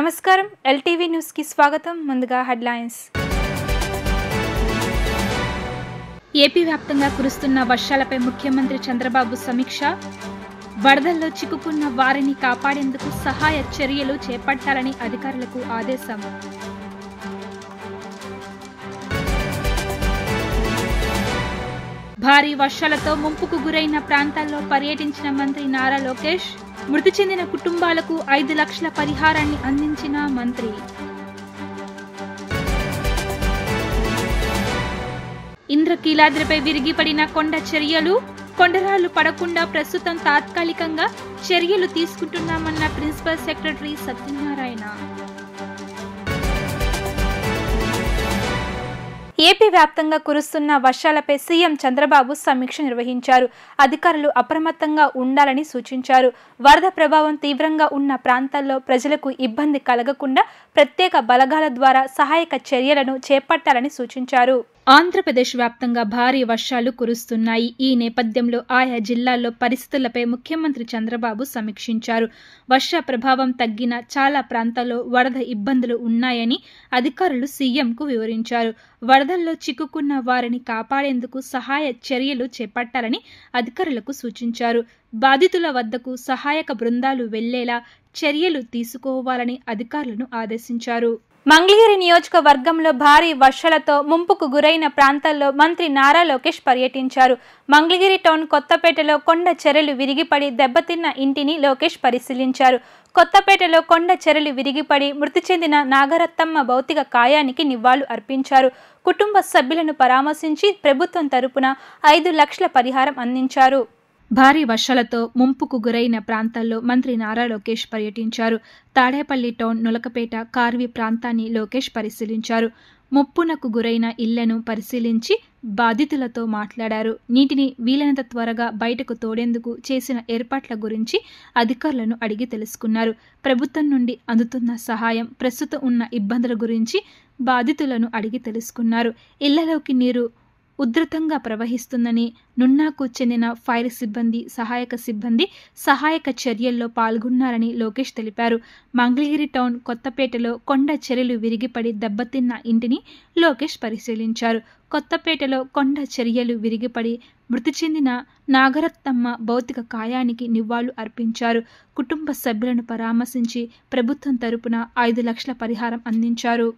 నమస్కారం LTV news కి స్వాగతం. ముందుగా హెడ్లైన్స్. ఏపీ వ్యాప్తంగా కురుస్తున్న వర్షాలపై ముఖ్యమంత్రి చంద్రబాబు సమీక్ష. వరదల్లో చిక్కుకున్న వారిని కాపాడేందుకు సహాయ చర్యలు చేపట్టాలని అధికారులకు ఆదేశం. భారీ వర్షాలతో ముంపుకు గురైన ప్రాంతాల్లో పర్యటించిన మంత్రి నారా లోకేష్. మృతి చెందిన కుటుంబాలకు 5 లక్షల పరిహారాన్ని అందించిన మంత్రి. ఇంద్రకీలాద్రిపై విరిగిపడిన కొండ చర్యలు. కొండరాళ్లు పడకుండా ప్రస్తుతం తాత్కాలికంగా చర్యలు తీసుకుంటున్నామన్న ప్రిన్సిపల్ సెక్రటరీ సత్యనారాయణ. ఏపీ వ్యాప్తంగా కురుస్తున్న వర్షాలపై సీఎం చంద్రబాబు సమీక్ష నిర్వహించారు. అధికారులు అప్రమత్తంగా ఉండాలని సూచించారు. వరద ప్రభావం తీవ్రంగా ఉన్న ప్రాంతాల్లో ప్రజలకు ఇబ్బంది కలగకుండా ప్రత్యేక బలగాల ద్వారా సహాయక చర్యలను చేపట్టాలని సూచించారు. ఆంధ్రప్రదేశ్ వ్యాప్తంగా భారీ వర్షాలు కురుస్తున్నాయి. ఈ నేపథ్యంలో ఆయా జిల్లాల్లో పరిస్థితులపై ముఖ్యమంత్రి చంద్రబాబు సమీక్షించారు. వర్ష ప్రభావం తగ్గిన చాలా ప్రాంతాల్లో వరద ఇబ్బందులు ఉన్నాయని అధికారులు సీఎంకు వివరించారు. వరదల్లో చిక్కుకున్న వారిని కాపాడేందుకు సహాయ చర్యలు చేపట్టాలని అధికారులకు సూచించారు. బాధితుల వద్దకు సహాయక బృందాలు వెళ్లేలా చర్యలు తీసుకోవాలని అధికారులను ఆదేశించారు. మంగళగిరి నియోజకవర్గంలో భారీ వర్షాలతో ముంపుకు గురైన ప్రాంతాల్లో మంత్రి నారా లోకేష్ పర్యటించారు. మంగళగిరి టౌన్ కొత్తపేటలో కొండ చెరలు విరిగిపడి దెబ్బతిన్న ఇంటిని లోకేష్ పరిశీలించారు. కొత్తపేటలో కొండ చెరలు విరిగిపడి మృతి చెందిన నాగరత్తమ్మ భౌతిక కాయానికి నివాళులు అర్పించారు. కుటుంబ సభ్యులను పరామర్శించి ప్రభుత్వం తరపున 5 లక్షల పరిహారం అందించారు. భారీ వర్షాలతో ముంపుకు గురైన ప్రాంతాల్లో మంత్రి నారా లోకేష్ పర్యటించారు. తాడేపల్లి టౌన్, నులకపేట, కార్వి ప్రాంతాన్ని లోకేష్ పరిశీలించారు. ముప్పునకు గురైన ఇళ్లను పరిశీలించి బాధితులతో మాట్లాడారు. నీటిని వీలైనంత త్వరగా బయటకు తోడేందుకు చేసిన ఏర్పాట్ల గురించి అధికారులను అడిగి తెలుసుకున్నారు. ప్రభుత్వం నుండి అందుతున్న సహాయం, ప్రస్తుతం ఉన్న ఇబ్బందుల గురించి బాధితులను అడిగి తెలుసుకున్నారు. ఇళ్లలోకి నీరు ఉధృతంగా ప్రవహిస్తుందని, నున్నాకు చెందిన ఫైర్ సిబ్బంది, సహాయక చర్యల్లో పాల్గొన్నారని లోకేష్ తెలిపారు. మంగళగిరి టౌన్ కొత్తపేటలో కొండ చర్యలు విరిగిపడి దెబ్బతిన్న ఇంటిని లోకేష్ పరిశీలించారు. కొత్తపేటలో కొండ చర్యలు విరిగిపడి మృతి చెందిన నాగరత్తమ్మ భౌతిక కాయానికి నివాళులు అర్పించారు. కుటుంబ సభ్యులను పరామర్శించి ప్రభుత్వం తరపున 5 లక్షల పరిహారం అందించారు.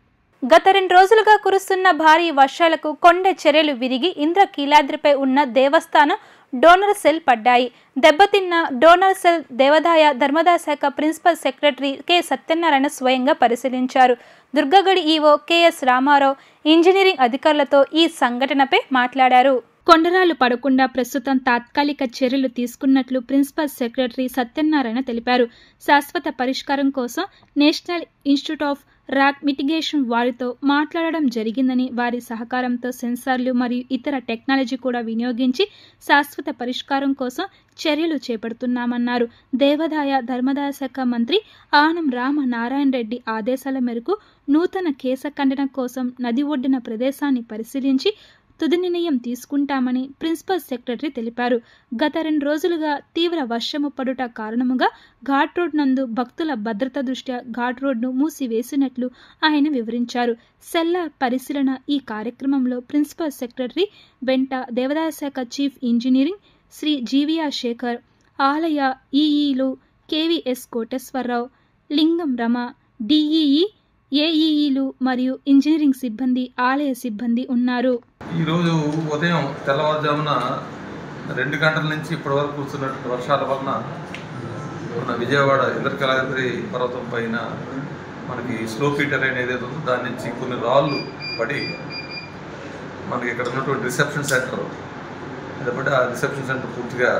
గత 2 రోజులుగా కురుస్తున్న భారీ వర్షాలకు కొండ చర్యలు విరిగి ఇంద్రకీలాద్రిపై ఉన్న దేవస్థానం డోనర్ సెల్ పడ్డాయి. దెబ్బతిన్న డోనర్ సెల్ దేవాదాయ ధర్మాదాయ శాఖ ప్రిన్సిపల్ సెక్రటరీ కె సత్యనారాయణ స్వయంగా పరిశీలించారు. దుర్గగడి ఈవో కెఎస్ రామారావు ఇంజనీరింగ్ అధికారులతో ఈ సంఘటనపై మాట్లాడారు. కొండరాళ్లు పడకుండా ప్రస్తుతం తాత్కాలిక చర్యలు తీసుకున్నట్లు ప్రిన్సిపల్ సెక్రటరీ సత్యనారాయణ తెలిపారు. శాశ్వత పరిష్కారం కోసం national institute of rock mitigation వారితో మాట్లాడడం జరిగిందని, వారి సహకారంతో సెన్సార్లు మరియు ఇతర టెక్నాలజీ కూడా వినియోగించి శాశ్వత పరిష్కారం కోసం చర్యలు చేపడుతున్నామన్నారు. దేవాదాయ ధర్మాదాయ శాఖ మంత్రి ఆనం రామ నారాయణ రెడ్డి ఆదేశాల మేరకు నూతన కేశ ఖండన కోసం నది ఒడ్డున ప్రదేశాన్ని పరిశీలించి తుది నిర్ణయం తీసుకుంటామని ప్రిన్సిపల్ సెక్రటరీ తెలిపారు. గత 2 రోజులుగా తీవ్ర వర్షము పడుట కారణముగా ఘాట్ రోడ్ నందు భక్తుల భద్రత దృష్ట్యా ఘాట్ రోడ్ను మూసివేసినట్లు ఆయన వివరించారు. సెల్లార్ పరిశీలన ఈ కార్యక్రమంలో ప్రిన్సిపల్ సెక్రటరీ వెంట దేవాదాయ శాఖ chief engineering Shri GVR Sekhar, ఆలయ ఈఈలు కేవీఎస్ కోటేశ్వరరావు, లింగం రమ, డిఈఈ, ఏఈఈలు మరియు ఇంజనీరింగ్ సిబ్బంది, ఆలయ సిబ్బంది ఉన్నారు. ఈరోజు ఉదయం తెల్లవారుజామున 2 గంటల నుంచి ఇప్పటి వరకు కూర్చున్నటువంటి వర్షాల వలన మన విజయవాడ ఇంద్రకీలాద్రి పర్వతం పైన మనకి స్లోపీ టెరైన్ ఏదైతే ఉందో దాని నుంచి కొన్ని రాళ్ళు పడి మనకి ఇక్కడ ఉన్నటువంటి రిసెప్షన్ సెంటర్ కాబట్టి ఆ రిసెప్షన్ సెంటర్ పూర్తిగా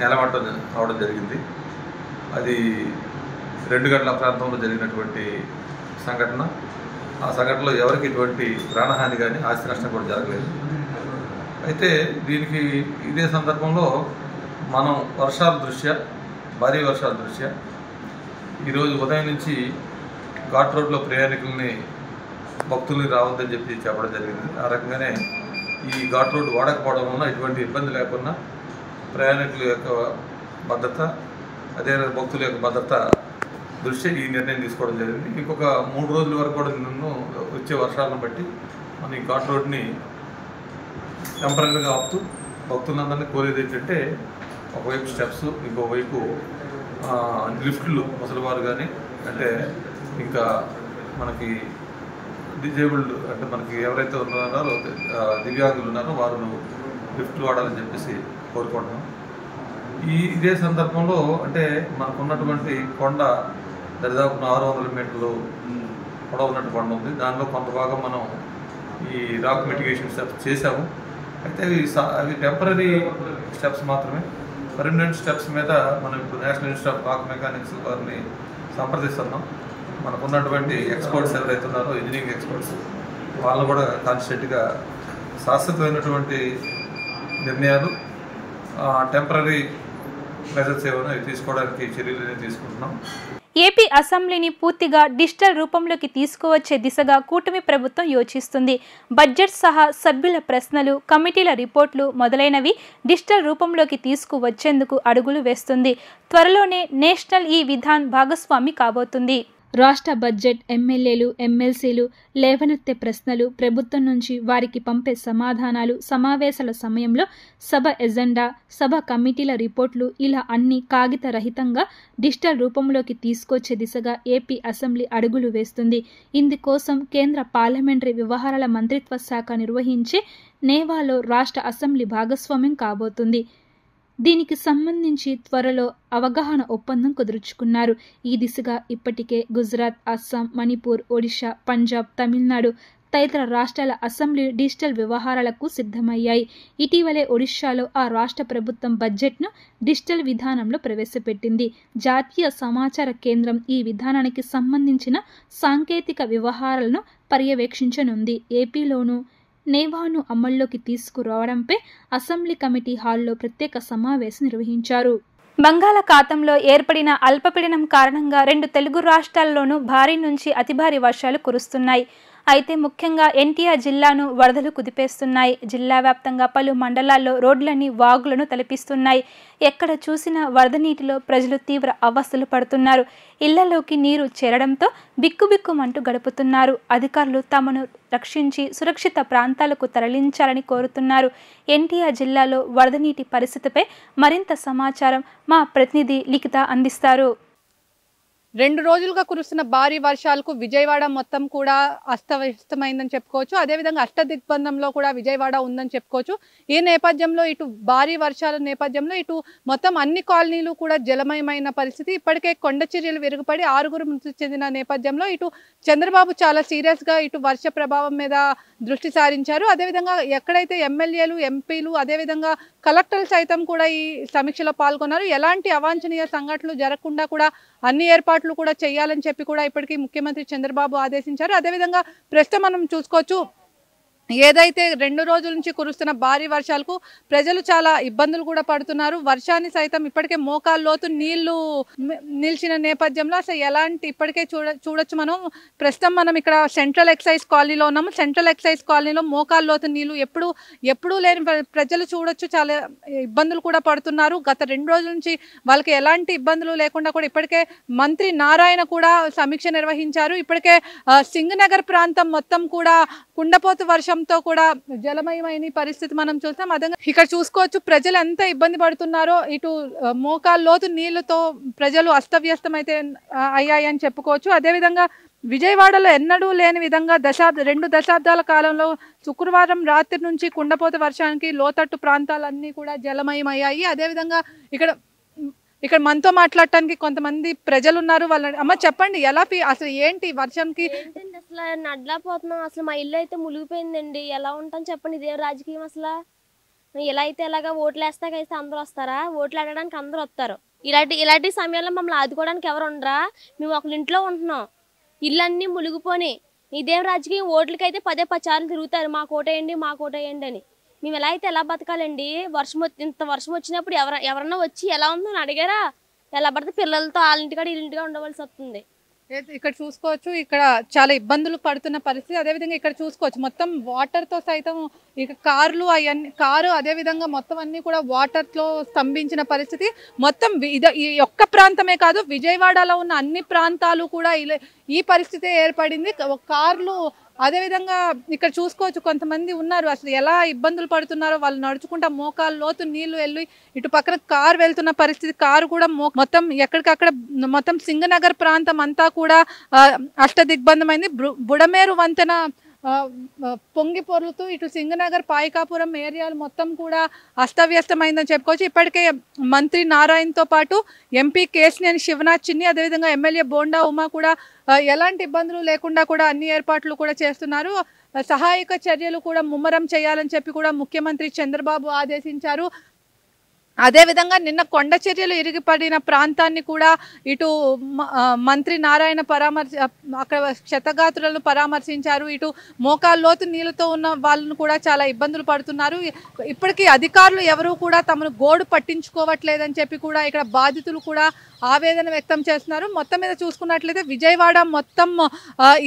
నేలమట్టం అవడం జరిగింది. అది 2 గంటల ప్రాంతంలో జరిగినటువంటి సంఘటన. ఆ సంఘటనలో ఎవరికి ఎటువంటి ప్రాణహాని కానీ ఆస్తి నష్టం కూడా జరగలేదు. అయితే దీనికి ఇదే సందర్భంలో మనం భారీ వర్షాల దృష్ట్యా ఈరోజు ఉదయం నుంచి ఘాట్ రోడ్లో ప్రయాణికుల్ని, భక్తుల్ని రావద్దని చెప్పడం జరిగింది. ఆ రకంగానే ఈ ఘాట్ రోడ్డు వాడకపోవడం వలన ఎటువంటి ఇబ్బంది లేకుండా ప్రయాణికుల యొక్క భద్రత, అదే భక్తుల యొక్క భద్రత దృష్ట్యా ఈ నిర్ణయం తీసుకోవడం జరిగింది. ఇంకొక 3 రోజుల వరకు కూడా నన్ను వచ్చే వర్షాలను బట్టి మన ఈ ఘాట్ రోడ్ని టెంపరీగా ఆపుతూ భక్తులందరినీ కోరేది ఏంటంటే ఒకవైపు స్టెప్స్, ఇంకోవైపు లిఫ్ట్లు ముసలివారు కానీ అంటే ఇంకా మనకి డిజేబుల్డ్ అంటే మనకి ఎవరైతే ఉన్నారో దివ్యాంగులు ఉన్నారో వారు లిఫ్ట్లు వాడాలని చెప్పేసి కోరుకుంటున్నాం. ఇదే సందర్భంలో అంటే మనకున్నటువంటి కొండ దాదాపు 600 మీటర్లు పొడవు ఉన్నట్టు కొండ ఉంది. దానిలో కొంత భాగం మనం ఈ రాక్ మిటిగేషన్ స్టెప్స్ చేసాము. అయితే అవి టెంపరీ స్టెప్స్ మాత్రమే. పర్మనెంట్ స్టెప్స్ మీద మనం ఇప్పుడు national institute of rock mechanics వారిని సంప్రదిస్తున్నాం. మనకున్నటువంటి ఎక్స్పర్ట్స్ ఎవరైతే ఉన్నారో ఇంజనీరింగ్ ఎక్స్పర్ట్స్ వాళ్ళని కూడా కాన్స్టెంట్గా శాశ్వతమైనటువంటి నిర్ణయాలు టెంపరీ మెజర్స్ ఏమైనా తీసుకోవడానికి చర్యలు తీసుకుంటున్నాం. ఏపీ అసెంబ్లీని పూర్తిగా డిజిటల్ రూపంలోకి తీసుకువచ్చే దిశగా కూటమి ప్రభుత్వం యోచిస్తుంది. బడ్జెట్ సహా సభ్యుల ప్రశ్నలు, కమిటీల రిపోర్టులు మొదలైనవి డిజిటల్ రూపంలోకి తీసుకువచ్చేందుకు అడుగులు వేస్తుంది. త్వరలోనే నేషనల్ ఈ విధాన్ భాగస్వామి కాబోతుంది. రాష్ట్ర బడ్జెట్, ఎమ్మెల్యేలు, ఎమ్మెల్సీలు లేవనెత్తే ప్రశ్నలు, ప్రభుత్వం నుంచి వారికి పంపే సమాధానాలు, సమావేశాల సమయంలో సభ ఎజెండా, సభ కమిటీల రిపోర్టులు ఇలా అన్ని కాగిత రహితంగా డిజిటల్ రూపంలోకి తీసుకొచ్చే దిశగా ఏపీ అసెంబ్లీ అడుగులు వేస్తుంది. ఇందుకోసం కేంద్ర పార్లమెంటరీ వ్యవహారాల మంత్రిత్వ శాఖ నిర్వహించే నేవాలో రాష్ట్ర అసెంబ్లీ భాగస్వామ్యం కాబోతుంది. దీనికి సంబంధించి త్వరలో అవగాహన ఒప్పందం కుదుర్చుకున్నారు. ఈ దిశగా ఇప్పటికే గుజరాత్, అస్సాం, మణిపూర్, ఒడిశా, పంజాబ్, తమిళనాడు తదితర రాష్ట్రాల అసెంబ్లీ డిజిటల్ వ్యవహారాలకు సిద్ధమయ్యాయి. ఇటీవలే ఒడిశాలో ఆ రాష్ట్ర ప్రభుత్వం బడ్జెట్ను డిజిటల్ విధానంలో ప్రవేశపెట్టింది. జాతీయ సమాచార కేంద్రం ఈ విధానానికి సంబంధించిన సాంకేతిక వ్యవహారాలను పర్యవేక్షించనుంది. ఏపీలోనూ నేవాను అమల్లోకి తీసుకురావడంపై అసెంబ్లీ కమిటీ హాల్లో ప్రత్యేక సమావేశం నిర్వహించారు. బంగాళాఖాతంలో ఏర్పడిన అల్పపీడనం కారణంగా 2 తెలుగు రాష్ట్రాల్లోనూ భారీ నుంచి అతి భారీ వర్షాలు కురుస్తున్నాయి. అయితే ముఖ్యంగా ఎన్టీఆర్ జిల్లాను వరదలు కుదిపేస్తున్నాయి. జిల్లా వ్యాప్తంగా పలు మండలాల్లో రోడ్లన్నీ వాగులను తలపిస్తున్నాయి. ఎక్కడ చూసినా వరద నీటిలో ప్రజలు తీవ్ర అవస్థలు పడుతున్నారు. ఇళ్లలోకి నీరు చేరడంతో బిక్కుబిక్కుమంటూ గడుపుతున్నారు. అధికారులు తమను రక్షించి సురక్షిత ప్రాంతాలకు తరలించాలని కోరుతున్నారు. ఎన్టీఆర్ జిల్లాలో వరద నీటి పరిస్థితిపై మరింత సమాచారం మా ప్రతినిధి లిఖిత అందిస్తారు. 2 రోజులుగా కురుస్తున్న భారీ వర్షాలకు విజయవాడ మొత్తం కూడా అస్తవ్యస్తమైందని చెప్పుకోవచ్చు. అదేవిధంగా అష్టదిగ్బంధంలో కూడా విజయవాడ ఉందని చెప్పుకోవచ్చు. ఈ నేపథ్యంలో ఇటు భారీ వర్షాల నేపథ్యంలో ఇటు మొత్తం అన్ని కాలనీలు కూడా జలమయమైన పరిస్థితి. ఇప్పటికే కొండ చర్యలు విరుగుపడి 6 మృతి చెందిన నేపథ్యంలో ఇటు చంద్రబాబు చాలా సీరియస్గా ఇటు వర్ష ప్రభావం మీద దృష్టి సారించారు. అదేవిధంగా ఎక్కడైతే ఎమ్మెల్యేలు, ఎంపీలు, అదేవిధంగా కలెక్టర్లు సైతం కూడా ఈ సమీక్షలో పాల్గొన్నారు. ఎలాంటి అవాంఛనీయ సంఘటనలు జరగకుండా కూడా అన్ని ఏర్పాట్లు కూడా చేయాలని చెప్పి కూడా ఇప్పటికీ ముఖ్యమంత్రి చంద్రబాబు ఆదేశించారు. అదేవిధంగా ప్రస్తుతం మనం చూసుకోవచ్చు, ఏదైతే 2 రోజుల నుంచి కురుస్తున్న భారీ వర్షాలకు ప్రజలు చాలా ఇబ్బందులు కూడా పడుతున్నారు. వర్షాన్ని సైతం ఇప్పటికే మోకాళ్ళ లోతు నీళ్లు నిలిచిన నేపథ్యంలో అసలు ఎలాంటి ఇప్పటికే చూడొచ్చు ప్రస్తుతం మనం ఇక్కడ సెంట్రల్ ఎక్సైజ్ కాలనీలో ఉన్నాము. సెంట్రల్ ఎక్సైజ్ కాలనీలో మోకాళ్ళ లోతు నీళ్లు ఎప్పుడూ లేని ప్రజలు చూడొచ్చు చాలా ఇబ్బందులు కూడా పడుతున్నారు. గత 2 రోజుల నుంచి వాళ్ళకి ఎలాంటి ఇబ్బందులు లేకుండా కూడా ఇప్పటికే మంత్రి నారాయణ కూడా సమీక్ష నిర్వహించారు. ఇప్పటికే సింగనగర్ ప్రాంతం మొత్తం కూడా కుండపోతు వర్షంతో కూడా జలమయమైన పరిస్థితి మనం చూస్తాం. అదే ఇక్కడ చూసుకోవచ్చు ప్రజలు ఎంత ఇబ్బంది పడుతున్నారో. ఇటు మోకాళ్ళ లోతు నీళ్లతో ప్రజలు అస్తవ్యస్తమైతే అయ్యాయని చెప్పుకోవచ్చు. అదేవిధంగా విజయవాడలో ఎన్నడూ లేని విధంగా 2 దశాబ్దాల కాలంలో శుక్రవారం రాత్రి నుంచి కుండపోత వర్షానికి లోతట్టు ప్రాంతాలన్నీ కూడా జలమయమయ్యాయి. అదేవిధంగా ఇక్కడ మనతో మాట్లాడటానికి కొంతమంది ప్రజలు ఉన్నారు. వాళ్ళని అమ్మ చెప్పండి, ఎలా అసలు ఏంటి వర్షంకి అసలు నడ్లాపోతున్నాం. అసలు మా ఇల్లు అయితే మునిగిపోయిందండి. ఎలా ఉంటాం చెప్పండి, ఇదే రాజకీయం. అసలు ఇలా అయితే ఎలాగా ఓట్లు వేస్తాకైతే అందరూ వస్తారా? ఓట్లు అడగడానికి అందరూ వస్తారు. ఇలాంటి సమయాల్లో మమ్మల్ని ఆదుకోవడానికి ఎవరు ఉండరా? మేము ఒకళ్ళ ఇంట్లో ఉంటున్నాం, ఇల్లన్నీ మునిగిపోయి. ఇదేం రాజకీయం? ఓట్లకైతే 10 సార్లు తిరుగుతారు, మా కోటేయండి మా కోటేయండి అని. మేము ఎలా అయితే ఎలా బతకాలండి? ఇంత వర్షం వచ్చినప్పుడు ఎవరన్నా వచ్చి ఎలా ఉందని అడిగారా? ఎలా పడితే పిల్లలతో వాళ్ళ ఇంటికాడ వీళ్ళింటిగా ఉండవలసి వస్తుంది. ఇక్కడ చూసుకోవచ్చు, ఇక్కడ చాలా ఇబ్బందులు పడుతున్న పరిస్థితి. అదేవిధంగా ఇక్కడ చూసుకోవచ్చు మొత్తం వాటర్తో సైతం ఇక కార్లు అవన్నీ అదేవిధంగా మొత్తం అన్నీ కూడా వాటర్లో స్తంభించిన పరిస్థితి. మొత్తం ఈ ఒక్క ప్రాంతమే కాదు, విజయవాడలో ఉన్న అన్ని ప్రాంతాలు కూడా ఈ పరిస్థితి ఏర్పడింది. కార్లు అదేవిధంగా ఇక్కడ చూసుకోవచ్చు కొంతమంది ఉన్నారు, అసలు ఎలా ఇబ్బందులు పడుతున్నారో. వాళ్ళు నడుచుకుంటా మోకాలు లోతు నీళ్లు వెళ్ళి ఇటు పక్కన కారు వెళ్తున్న పరిస్థితి. కారు కూడా మొత్తం ఎక్కడికక్కడ మొత్తం సింగనగర్ ప్రాంతం అంతా కూడా అష్టదిగ్బంధమైంది. బుడమేరు వంతెన పొంగి పొర్లుతూ ఇటు సింగనగర్ పాయికాపురం ఏరియాలు మొత్తం కూడా అస్తవ్యస్తమైందని చెప్పుకోవచ్చు. ఇప్పటికే మంత్రి నారాయణతో పాటు ఎంపీ కేశినేని శివనాథ్ చిన్ని అదేవిధంగా ఎమ్మెల్యే బోండా ఉమా కూడా ఎలాంటి ఇబ్బందులు లేకుండా కూడా అన్ని ఏర్పాట్లు కూడా చేస్తున్నారు. సహాయక చర్యలు కూడా ముమ్మరం చేయాలని చెప్పి కూడా ముఖ్యమంత్రి చంద్రబాబు ఆదేశించారు. అదేవిధంగా నిన్న కొండ చర్యలు ఇరిగిపడిన ప్రాంతాన్ని కూడా ఇటు మంత్రి నారాయణ అక్కడ క్షతగాత్రులను పరామర్శించారు. ఇటు మోకాలు లోతు నీళ్ళతో ఉన్న వాళ్ళను కూడా చాలా ఇబ్బందులు పడుతున్నారు. ఇప్పటికీ అధికారులు ఎవరూ కూడా తమను గోడు పట్టించుకోవట్లేదని చెప్పి కూడా ఇక్కడ బాధితులు కూడా ఆవేదన వ్యక్తం చేస్తున్నారు. మొత్తం మీద చూసుకున్నట్లయితే విజయవాడ మొత్తం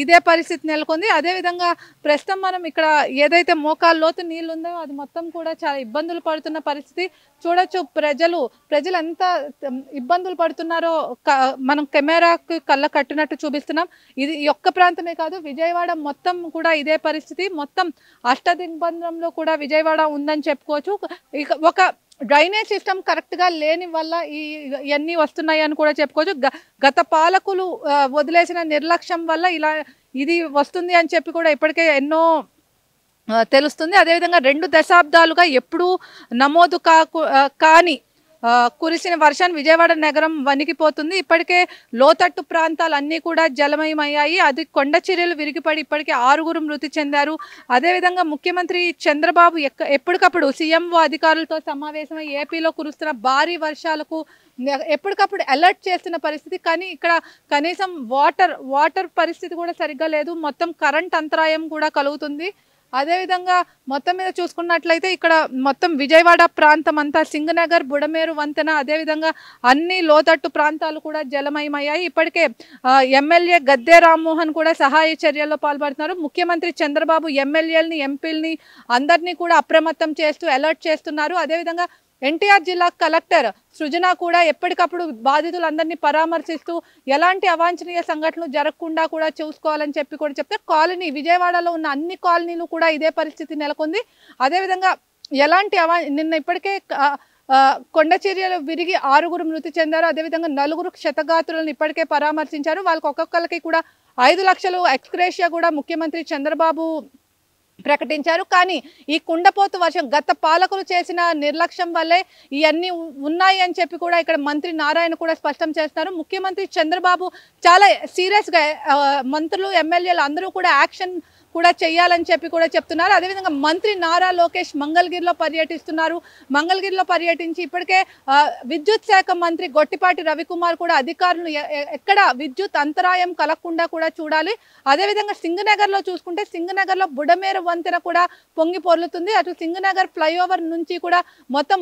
ఇదే పరిస్థితి నెలకొంది. అదేవిధంగా ప్రస్తుతం మనం ఇక్కడ ఏదైతే మోకాలు లోతు నీళ్ళు ఉందో అది మొత్తం కూడా చాలా ఇబ్బందులు పడుతున్న పరిస్థితి చూడొచ్చు. ప్రజలు ఎంత ఇబ్బందులు పడుతున్నారో మనం కెమెరాకి కళ్ళ కట్టినట్టు చూపిస్తున్నాం. ఇది ఒక్క ప్రాంతమే కాదు, విజయవాడ మొత్తం కూడా ఇదే పరిస్థితి. మొత్తం అష్టదిగ్బంధంలో కూడా విజయవాడ ఉందని చెప్పుకోవచ్చు. ఇక ఒక డ్రైనేజ్ సిస్టమ్ కరెక్ట్గా లేని వల్ల ఇవన్నీ వస్తున్నాయి అని కూడా చెప్పుకోవచ్చు. గత పాలకులు వదిలేసిన నిర్లక్ష్యం వల్ల ఇది వస్తుంది అని చెప్పి కూడా ఇప్పటికే ఎన్నో తెలుస్తుంది. అదేవిధంగా 2 దశాబ్దాలుగా ఎప్పుడూ నమోదు కాని కురిసిన వర్షాన్ని విజయవాడ నగరం వణికిపోతుంది. ఇప్పటికే లోతట్టు ప్రాంతాలన్నీ కూడా జలమయమయ్యాయి. అది కొండ చర్యలు విరిగిపడి ఇప్పటికే 6 మృతి చెందారు. అదేవిధంగా ముఖ్యమంత్రి చంద్రబాబు ఎప్పటికప్పుడు సీఎంఓ అధికారులతో సమావేశమై ఏపీలో కురుస్తున్న భారీ వర్షాలకు ఎప్పటికప్పుడు అలర్ట్ చేస్తున్న పరిస్థితి. కానీ ఇక్కడ కనీసం వాటర్ పరిస్థితి కూడా సరిగ్గా లేదు. మొత్తం కరెంట్ అంతరాయం కూడా కలుగుతుంది. అదేవిధంగా మొత్తం మీద చూసుకున్నట్లయితే ఇక్కడ మొత్తం విజయవాడ ప్రాంతం అంతా సింగనగర్ బుడమేరు వంతెన అదేవిధంగా అన్ని లోతట్టు ప్రాంతాలు కూడా జలమయమయ్యాయి. ఇప్పటికే ఎమ్మెల్యే గద్దె రామ్మోహన్ కూడా సహాయ చర్యల్లో పాల్పడుతున్నారు. ముఖ్యమంత్రి చంద్రబాబు ఎమ్మెల్యేలని ఎంపీలని అందరినీ కూడా అప్రమత్తం చేస్తూ అలర్ట్ చేస్తున్నారు. అదేవిధంగా ఎన్టీఆర్ జిల్లా కలెక్టర్ సృజన కూడా ఎప్పటికప్పుడు బాధితులందరినీ పరామర్శిస్తూ ఎలాంటి అవాంఛనీయ సంఘటనలు జరగకుండా కూడా చూసుకోవాలని చెప్పి కూడా చెప్తారు. విజయవాడలో ఉన్న అన్ని కాలనీలు కూడా ఇదే పరిస్థితి నెలకొంది. అదేవిధంగా ఎలాంటి నిన్న ఇప్పటికే కొండ చర్యలు విరిగి 6 మృతి చెందారు. అదేవిధంగా 4 క్షతగాత్రులను ఇప్పటికే పరామర్శించారు. వాళ్ళకి ఒక్కొక్కరికి కూడా 5 లక్షలు ఎక్స్గ్రేషియా కూడా ముఖ్యమంత్రి చంద్రబాబు ప్రకటించారు. కానీ ఈ కుండపోతు వర్షం గత పాలకులు చేసిన నిర్లక్ష్యం వల్లే ఇవన్నీ ఉన్నాయి అని చెప్పి కూడా ఇక్కడ మంత్రి నారాయణ కూడా స్పష్టం చేస్తున్నారు. ముఖ్యమంత్రి చంద్రబాబు చాలా సీరియస్గా మంత్రులు ఎమ్మెల్యేలు అందరూ కూడా యాక్షన్ కూడా చేయాలని చెప్పి కూడా చెప్తున్నారు. అదేవిధంగా మంత్రి నారా లోకేష్ మంగళగిరిలో పర్యటిస్తున్నారు. మంగళగిరిలో పర్యటించి ఇప్పటికే విద్యుత్ శాఖ మంత్రి గొట్టిపాటి రవికుమార్ కూడా అధికారులు ఎక్కడ విద్యుత్ అంతరాయం కలగకుండా కూడా చూడాలి. అదేవిధంగా సింగనగర్లో చూసుకుంటే సింగనగర్లో బుడమేరు వంతెన కూడా పొంగి పొర్లుతుంది. అటు సింగనగర్ ఫ్లైఓవర్ నుంచి కూడా మొత్తం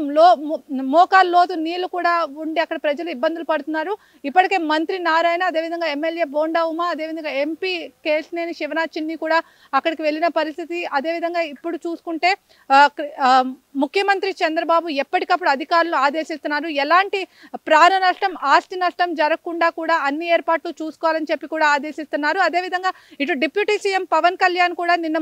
మోకాలు లోతు నీళ్లు కూడా ఉండి అక్కడ ప్రజలు ఇబ్బందులు పడుతున్నారు. ఇప్పటికే మంత్రి నారాయణ అదేవిధంగా ఎమ్మెల్యే బోండా ఉమా అదేవిధంగా ఎంపీ కేశినేని శివనాథ్ చిన్ని కూడా అక్కడికి వెళ్ళిన పరిస్థితి. అదేవిధంగా ఇప్పుడు చూసుకుంటే ముఖ్యమంత్రి చంద్రబాబు ఎప్పటికప్పుడు అధికారులు ఆదేశిస్తున్నారు. ఎలాంటి ప్రాణ నష్టం ఆస్తి నష్టం జరగకుండా కూడా అన్ని ఏర్పాట్లు చూసుకోవాలని చెప్పి కూడా ఆదేశిస్తున్నారు. అదేవిధంగా ఇటు డిప్యూటీ సీఎం పవన్ కళ్యాణ్ కూడా నిన్న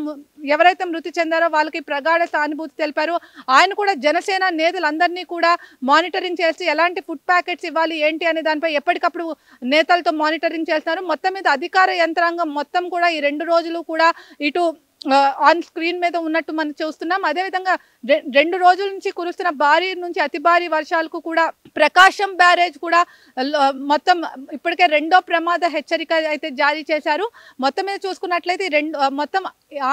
ఎవరైతే మృతి చెందారో వాళ్ళకి ప్రగాఢ సానుభూతి తెలిపారు. ఆయన కూడా జనసేన నేతలందరినీ కూడా మానిటరింగ్ చేసి ఎలాంటి ఫుడ్ ప్యాకెట్స్ ఇవ్వాలి ఏంటి అనే దానిపై ఎప్పటికప్పుడు నేతలతో మానిటరింగ్ చేస్తున్నారు. మొత్తం మీద అధికార యంత్రాంగం మొత్తం కూడా ఈ 2 రోజులు కూడా ఇటు ఆన్ స్క్రీన్ మీద ఉన్నట్టు మనం చూస్తున్నాం. అదేవిధంగా 2 రోజుల నుంచి కురుస్తున్న భారీ నుంచి అతి భారీ వర్షాలకు కూడా ప్రకాశం బ్యారేజ్ కూడా మొత్తం ఇప్పటికే 2వ ప్రమాద హెచ్చరిక అయితే జారీ చేశారు. మొత్తం మీద చూసుకున్నట్లయితే మొత్తం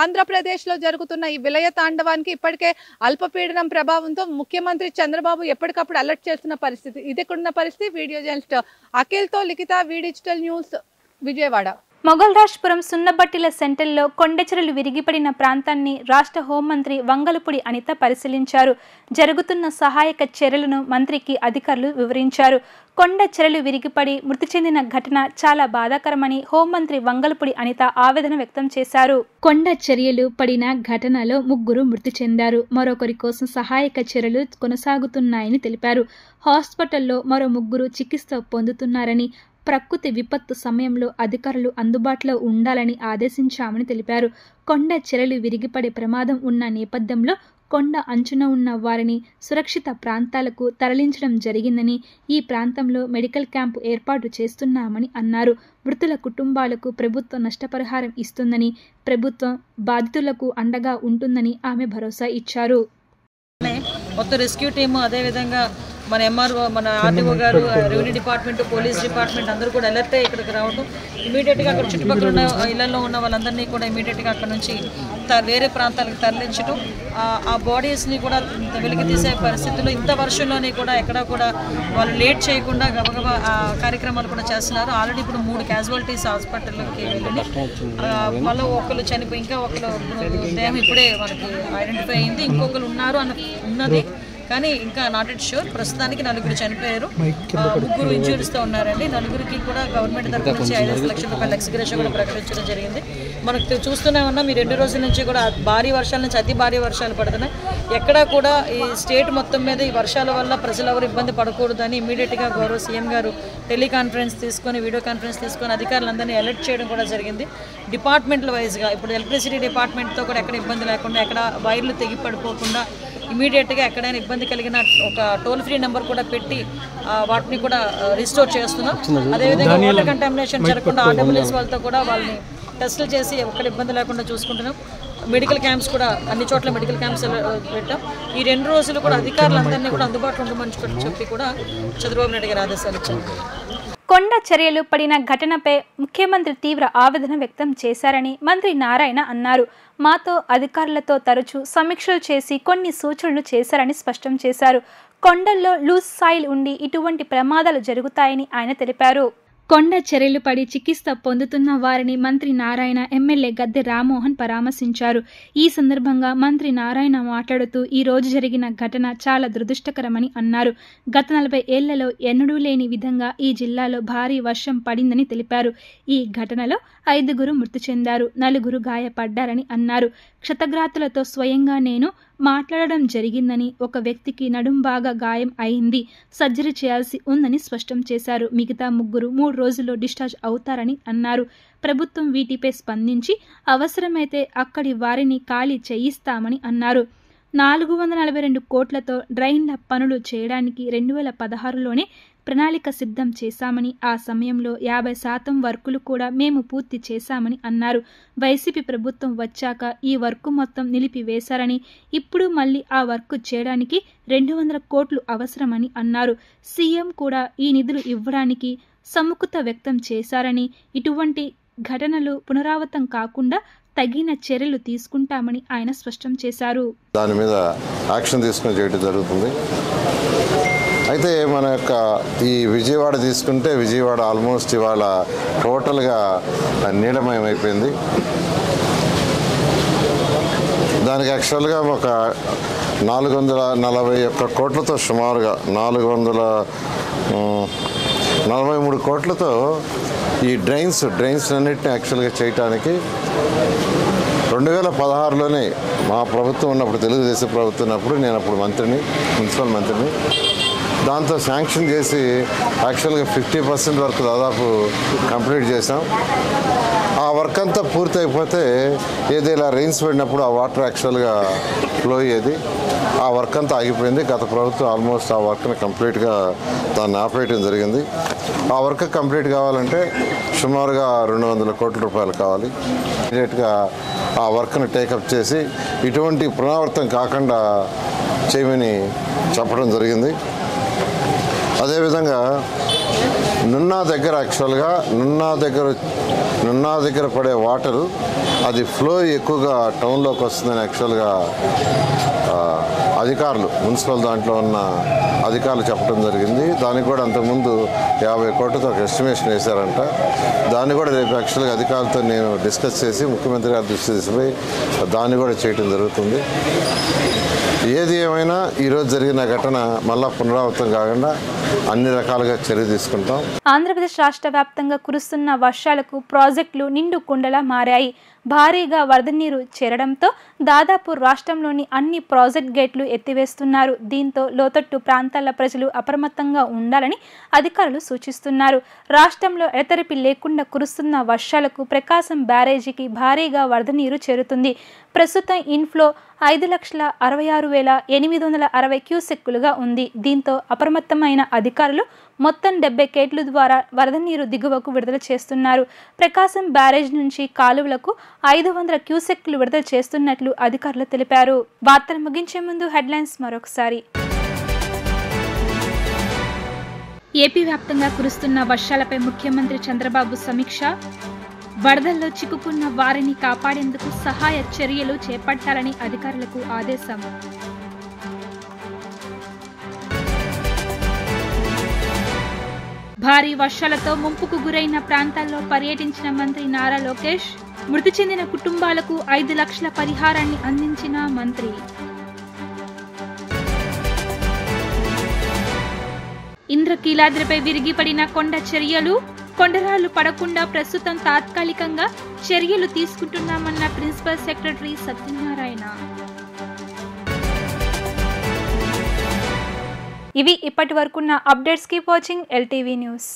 ఆంధ్రప్రదేశ్లో జరుగుతున్న ఈ విలయ తాండవానికి ఇప్పటికే అల్పపీడనం ప్రభావంతో ముఖ్యమంత్రి చంద్రబాబు ఎప్పటికప్పుడు అలర్ట్ చేస్తున్న పరిస్థితి. ఇది ఇక్కడ ఉన్న పరిస్థితి. వీడియో జర్నలిస్ట్ అఖిల్తో లిఖిత, వి డిజిటల్ న్యూస్, విజయవాడ. మొగల్రాజ్పురం సున్నబట్టిల సెంటర్లో కొండచెరలు విరిగిపడిన ప్రాంతాన్ని రాష్ట్ర హోంమంత్రి వంగలపూడి అనిత పరిశీలించారు. జరుగుతున్న సహాయక చర్యలను మంత్రికి అధికారులు వివరించారు. కొండ చెరలు విరిగిపడి మృతి చెందిన ఘటన చాలా బాధాకరమని హోంమంత్రి వంగలపూడి అనిత ఆవేదన వ్యక్తం చేశారు. కొండ చర్యలు పడిన ఘటనలో 3 మృతి చెందారు. మరొకరి కోసం సహాయక చర్యలు కొనసాగుతున్నాయని తెలిపారు. హాస్పిటల్లో మరో 3 చికిత్స పొందుతున్నారని, ప్రకృతి విపత్తు సమయంలో అధికారులు అందుబాటులో ఉండాలని ఆదేశించామని తెలిపారు. కొండ చెరలు విరిగిపడే ప్రమాదం ఉన్న నేపథ్యంలో కొండ అంచున ఉన్న వారిని సురక్షిత ప్రాంతాలకు తరలించడం జరిగిందని, ఈ ప్రాంతంలో మెడికల్ క్యాంపు ఏర్పాటు చేస్తున్నామని అన్నారు. మృతుల కుటుంబాలకు ప్రభుత్వం నష్టపరిహారం ఇస్తుందని, ప్రభుత్వం బాధితులకు అండగా ఉంటుందని ఆమె భరోసా ఇచ్చారు. మొత్తం రెస్క్యూ టీము, అదేవిధంగా మన ఎంఆర్ఓ, మన ఆర్డీఓ గారు, రెవెన్యూ డిపార్ట్మెంట్, పోలీస్ డిపార్ట్మెంట్ అందరూ కూడా అలర్ట్ అయ్యి ఇక్కడికి రావడం, ఇమీడియట్గా అక్కడ చుట్టుపక్కల ఉన్న ఇళ్లలో ఉన్న వాళ్ళందరినీ కూడా ఇమీడియట్గా అక్కడ నుంచి వేరే ప్రాంతాలకు తరలించడం, ఆ బాడీస్ని కూడా వెలికి తీసే పరిస్థితుల్లో ఇంత వర్షంలోని కూడా ఎక్కడా కూడా వాళ్ళు లేట్ చేయకుండా గబగబా కార్యక్రమాలు కూడా చేస్తున్నారు. ఆల్రెడీ ఇప్పుడు 3 క్యాజువాలిటీస్ హాస్పిటల్కి వెళ్ళి మళ్ళీ ఒకరు చనిపోయి ఇంకా ఒకరు దేహం ఇప్పుడే మనకి ఐడెంటిఫై అయింది, ఇంకొకరు ఉన్నారు ఉన్నది కానీ ఇంకా నాట్ ఇట్ షూర్. ప్రస్తుతానికి 4 చనిపోయారు, 3 ఇంజూరీస్తో ఉన్నారండి. 4కి కూడా గవర్నమెంట్ తరఫు నుంచి 5 లక్షల రూపాయల ఎక్స్గ్రేషన్ కూడా ప్రకటించడం జరిగింది. మనకు చూస్తూనే ఉన్నాం, ఈ 2 రోజుల నుంచి కూడా భారీ వర్షాల నుంచి అతి భారీ వర్షాలు పడుతున్నాయి. ఎక్కడా కూడా ఈ స్టేట్ మొత్తం మీద ఈ వర్షాల వల్ల ప్రజలు ఎవరు ఇబ్బంది పడకూడదని ఇమీడియట్గా గౌరవ సీఎం గారు టెలికాన్ఫరెన్స్ తీసుకొని, వీడియో కాన్ఫరెన్స్ తీసుకొని అధికారులందరినీ అలర్ట్ చేయడం కూడా జరిగింది. డిపార్ట్మెంట్ల వైజ్గా ఇప్పుడు ఎలక్ట్రిసిటీ డిపార్ట్మెంట్తో కూడా ఎక్కడ ఇబ్బంది లేకుండా, ఎక్కడ వైర్లు తెగి పడిపోకుండా ఇమీడియట్గా ఎక్కడైనా ఇబ్బంది కలిగిన ఒక టోల్ ఫ్రీ నెంబర్ కూడా పెట్టి వాటిని కూడా రిస్టోర్ చేస్తున్నాం. అదేవిధంగా వాటర్ కంటామినేషన్ జరగకుండా ఆర్డబ్ల్యూఎస్ వాళ్ళతో కూడా వాళ్ళని టెస్టులు చేసి ఎక్కడ ఇబ్బంది లేకుండా చూసుకుంటున్నాం. మెడికల్ క్యాంప్స్ కూడా అన్ని చోట్ల మెడికల్ క్యాంప్స్ పెట్టాం. ఈ 2 రోజులు కూడా అధికారులందరినీ కూడా అందుబాటులో ఉండమని చెప్పి కూడా చంద్రబాబు నాయుడు గారు ఆదేశాలు ఇచ్చారు. కొండ చర్యలు పడిన ఘటనపై ముఖ్యమంత్రి తీవ్ర ఆవేదన వ్యక్తం చేశారని మంత్రి నారాయణ అన్నారు. మాతో అధికారులతో తరచూ సమీక్షలు చేసి కొన్ని సూచనలు చేశారని స్పష్టం చేశారు. కొండల్లో లూజ్ సాయిల్ ఉండి ఇటువంటి ప్రమాదాలు జరుగుతాయని ఆయన తెలిపారు. కొండ చర్యలు పడి చికిత్స పొందుతున్న వారిని మంత్రి నారాయణ, ఎమ్మెల్యే గద్దె రామ్మోహన్ పరామర్శించారు. ఈ సందర్భంగా మంత్రి నారాయణ మాట్లాడుతూ ఈ రోజు జరిగిన ఘటన చాలా దురదృష్టకరమని అన్నారు. గత 40 ఏళ్లలో ఎన్నడూ లేని విధంగా ఈ జిల్లాలో భారీ వర్షం పడిందని తెలిపారు. ఈ ఘటనలో 5 మృతి చెందారు, 4 గాయపడ్డారని అన్నారు. క్షతగాత్రులతో స్వయంగా నేను మాట్లాడడం జరిగిందని, ఒక వ్యక్తికి నడుం బాగా గాయం అయింది, సర్జరీ చేయాల్సి ఉందని స్పష్టం చేశారు. మిగతా 3 రోజుల్లో డిశ్చార్జ్ అవుతారని అన్నారు. ప్రభుత్వం వీటిపై స్పందించి అవసరమైతే అక్కడి వారిని ఖాళీ చేయిస్తామని అన్నారు. 442 కోట్లతో డ్రైన్ల పనులు చేయడానికి 2016లోనే ప్రణాళిక సిద్ధం చేశామని, ఆ సమయంలో 50% వర్కులు కూడా మేము పూర్తి చేశామని అన్నారు. వైసీపీ ప్రభుత్వం వచ్చాక ఈ వర్క్ మొత్తం నిలిపివేశారని, ఇప్పుడు మళ్లీ ఆ వర్క్ చేయడానికి 200 కోట్లు అవసరమని అన్నారు. సీఎం కూడా ఈ నిధులు ఇవ్వడానికి సముఖత వ్యక్తం చేశారని, ఇటువంటి ఘటనలు పునరావృతం కాకుండా తగిన చర్యలు తీసుకుంటామని ఆయన స్పష్టం చేశారు. దాని మీద యాక్షన్ తీసుకుని చేయడం జరుగుతుంది. అయితే మన యొక్క ఈ విజయవాడ తీసుకుంటే విజయవాడ ఆల్మోస్ట్ ఇవాళ టోటల్గా నీలమయం అయిపోయింది. దానికి యాక్చువల్గా ఒక 441 కోట్లతో సుమారుగా 443 కోట్లతో ఈ డ్రైన్స్ అన్నిటిని యాక్చువల్గా చేయటానికి 2016లోనే మా ప్రభుత్వం ఉన్నప్పుడు, తెలుగుదేశం ప్రభుత్వం ఉన్నప్పుడు నేను అప్పుడు మున్సిపల్ మంత్రిని, దాంతో శాంక్షన్ చేసి యాక్చువల్గా 50% వరకు దాదాపు కంప్లీట్ చేసాం. ఆ వర్క్ అంతా పూర్తి అయిపోతే ఏదో ఇలా రెయిన్స్ పడినప్పుడు ఆ వాటర్ యాక్చువల్గా ఫ్లో అయ్యేది. ఆ వర్క్ అంతా ఆగిపోయింది. గత ప్రభుత్వం ఆల్మోస్ట్ ఆ వర్క్ని కంప్లీట్గా దాన్ని ఆపేయడం జరిగింది. ఆ వర్క్ కంప్లీట్ కావాలంటే సుమారుగా 200 కోట్ల రూపాయలు కావాలి. ఇమీడియట్గా ఆ వర్క్ని టేకప్ చేసి ఇటువంటి పునరావృతం కాకుండా చేయమని చెప్పడం జరిగింది. అదేవిధంగా నున్నా దగ్గర యాక్చువల్గా నున్నా దగ్గర పడే వాటరు అది ఫ్లో ఎక్కువగా టౌన్లోకి వస్తుందని యాక్చువల్గా అధికారులు మున్సిపల్ దాంట్లో ఉన్న అధికారులు చెప్పడం జరిగింది. దానికి కూడా అంతకుముందు 50 కోట్లతో ఒక ఎస్టిమేషన్ వేశారంట. దాన్ని కూడా రేపు యాక్చువల్గా అధికారులతో నేను డిస్కస్ చేసి ముఖ్యమంత్రి గారి దృష్టి తీసుకుపోయి దాన్ని కూడా చేయడం జరుగుతుంది. ఏది ఏమైనా ఈరోజు జరిగిన ఘటన మళ్ళా పునరావృతం కాకుండా అన్ని రకాలుగా చర్య తీసుకుంటాం. ఆంధ్రప్రదేశ్ రాష్ట్ర వ్యాప్తంగా కురుస్తున్న వర్షాలకు ప్రాజెక్టులు నిండు కుండలా మారాయి. భారీగా వరద నీరు చేరడంతో దాదాపు రాష్ట్రంలోని అన్ని ప్రాజెక్ట్ గేట్లు ఎత్తివేస్తున్నారు. దీంతో లోతట్టు ప్రాంతాల ప్రజలు అప్రమత్తంగా ఉండాలని అధికారులు సూచిస్తున్నారు. రాష్ట్రంలో ఎడతెరిపి లేకుండా కురుస్తున్న వర్షాలకు ప్రకాశం బ్యారేజీకి భారీగా వరద నీరు చేరుతుంది. ప్రస్తుతం ఇన్ఫ్లో 5,66,860 క్యూసెక్కులుగా ఉంది. దీంతో అప్రమత్తమైన అధికారులు మొత్తం 70 గేట్ల ద్వారా వరద నీరు దిగువకు విడుదల చేస్తున్నారు. ప్రకాశం బ్యారేజ్ నుంచి కాలువలకు 500 క్యూసెక్లు విడుదల చేస్తున్నట్లు అధికారులు తెలిపారు. వార్తలు ముగించే ముందు హెడ్లైన్స్ మరొకసారి. ఏపీ వ్యాప్తంగా కురుస్తున్న వర్షాలపై ముఖ్యమంత్రి చంద్రబాబు సమీక్ష. వరదల్లో చిక్కుకున్న వారిని కాపాడేందుకు సహాయ చర్యలు చేపట్టాలని అధికారులకు ఆదేశం. భారీ వర్షాలతో ముంపుకు గురైన ప్రాంతాల్లో పర్యటించిన మంత్రి నారా లోకేష్. మృతి చెందిన కుటుంబాలకు 5 లక్షల పరిహారాన్ని అందించిన మంత్రి. ఇంద్రకీలాద్రిపై విరిగిపడిన కొండ చర్యలు. కొండరాళ్లు పడకుండా ప్రస్తుతం తాత్కాలికంగా చర్యలు తీసుకుంటున్నామన్న ప్రిన్సిపల్ సెక్రటరీ సత్యనారాయణ. ఇవి ఇప్పటి వరకున్న updates. Keep watching LTV news.